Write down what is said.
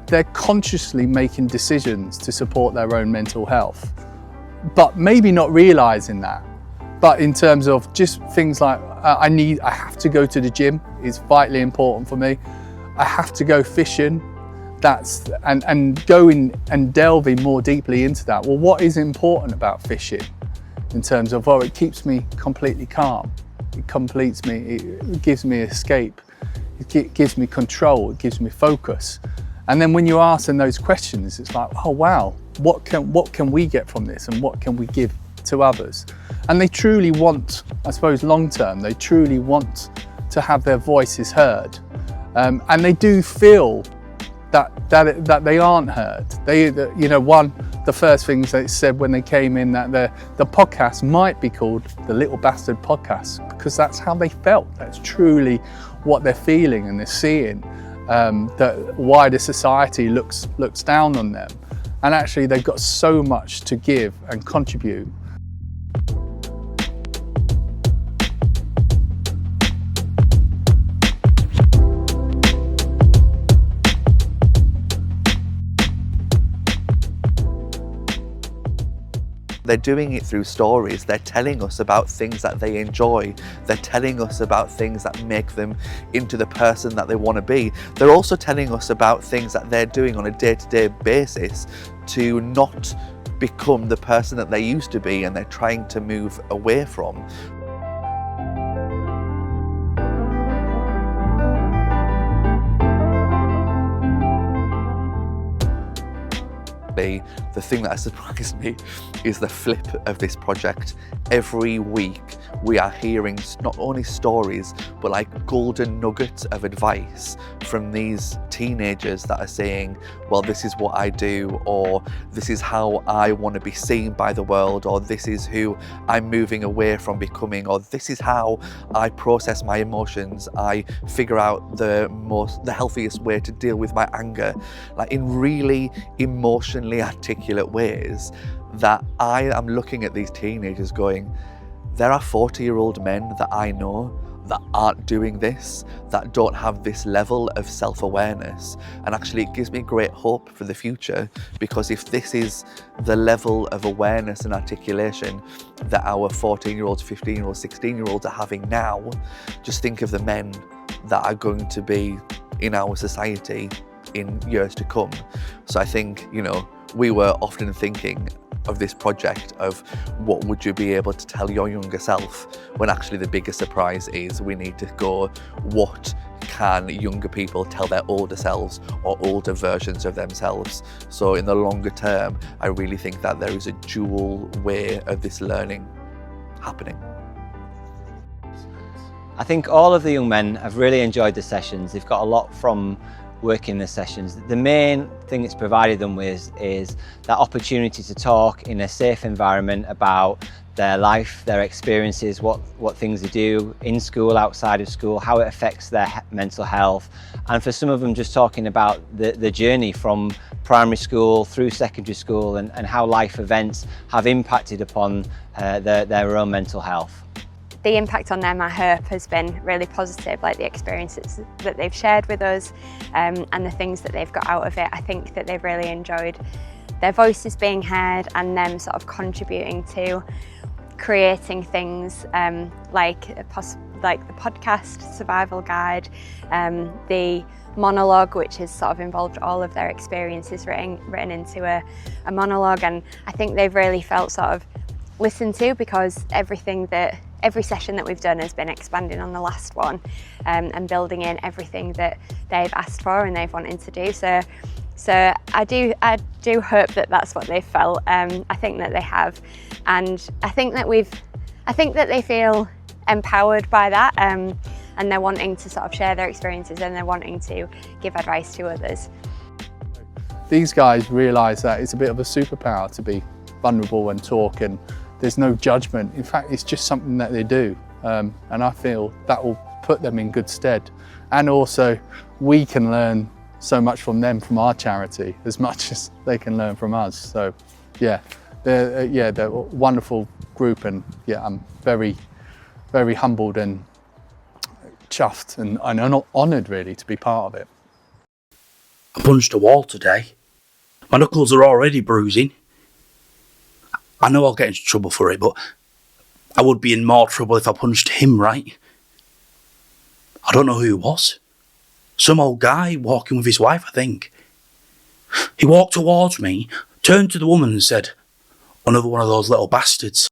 they're consciously making decisions to support their own mental health, but maybe not realizing that. But in terms of just things like, I have to go to the gym, it's vitally important for me. I have to go fishing, and going and delving more deeply into that. Well, what is important about fishing in terms of, well, it keeps me completely calm. It completes me, it gives me escape, it gives me control, it gives me focus. And then when you're asking those questions, it's like, oh wow, what can we get from this and what can we give to others? And they truly want, I suppose long term, they truly want to have their voices heard. And they do feel that they aren't heard. The first things they said when they came in, that the podcast might be called the Little Bastard Podcast, because that's how they felt. That's truly what they're feeling and they're seeing, that wider society looks down on them. And actually they've got so much to give and contribute. They're doing it through stories. They're telling us about things that they enjoy. They're telling us about things that make them into the person that they want to be. They're also telling us about things that they're doing on a day-to-day basis to not become the person that they used to be and they're trying to move away from. The thing that has surprised me is the flip of this project. Every week we are hearing not only stories but like golden nuggets of advice from these teenagers that are saying, well, this is what I do, or this is how I want to be seen by the world, or this is who I'm moving away from becoming, or this is how I process my emotions. I figure out the healthiest way to deal with my anger, like in really emotionally articulate ways, that I am looking at these teenagers going, there are 40-year-old men that I know that aren't doing this, that don't have this level of self-awareness. And actually it gives me great hope for the future, because if this is the level of awareness and articulation that our 14-year-olds, 15-year-olds, 16-year-olds are having now, just think of the men that are going to be in our society in years to come. So I think, we were often thinking of this project of what would you be able to tell your younger self, when actually the biggest surprise is we need to go, what can younger people tell their older selves or older versions of themselves? So in the longer term, I really think that there is a dual way of this learning happening. I think all of the young men have really enjoyed the sessions. They've got a lot from working the sessions. The main thing it's provided them with is that opportunity to talk in a safe environment about their life, their experiences, what things they do in school, outside of school, how it affects their mental health. And for some of them, just talking about the journey from primary school through secondary school and how life events have impacted upon their own mental health. The impact on them, I hope, has been really positive, like the experiences that they've shared with us and the things that they've got out of it. I think that they've really enjoyed their voices being heard and them sort of contributing to creating things like the podcast survival guide, the monologue, which has sort of involved all of their experiences written into a monologue. And I think they've really felt sort of listened to, because every session that we've done has been expanding on the last one and building in everything that they've asked for and they've wanted to do. So I do hope that that's what they felt. I think that they have, and I think that they feel empowered by that, and they're wanting to sort of share their experiences and they're wanting to give advice to others. These guys realise that it's a bit of a superpower to be vulnerable and talk, and there's no judgment. In fact, it's just something that they do, and I feel that will put them in good stead. And also, we can learn so much from them, from our charity, as much as they can learn from us. So, yeah, they're a wonderful group, and yeah, I'm very, very humbled and chuffed and honoured, really, to be part of it. I punched a wall today. My knuckles are already bruising. I know I'll get into trouble for it, but I would be in more trouble if I punched him, right? I don't know who he was. Some old guy walking with his wife, I think. He walked towards me, turned to the woman and said, "Another one of those little bastards."